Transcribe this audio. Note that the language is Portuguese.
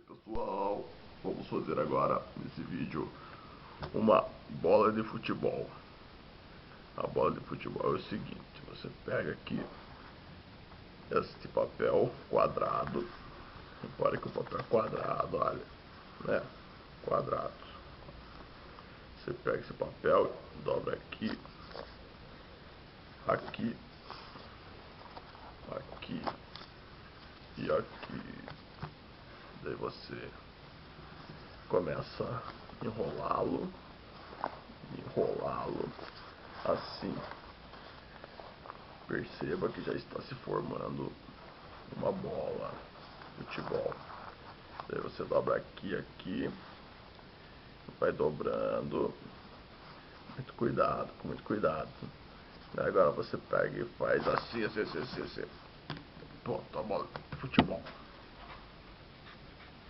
Pessoal, vamos fazer agora nesse vídeo uma bola de futebol. A bola de futebol é o seguinte: você pega aqui este papel quadrado, repare que o papel é quadrado, olha, né? Quadrado. Você pega esse papel, dobra aqui, aqui, aqui e aqui. Daí você começa a enrolá-lo assim. Perceba que já está se formando uma bola de futebol. Daí você dobra aqui, aqui, vai dobrando, com muito cuidado. Daí agora você pega e faz assim. Pronto, a bola de futebol.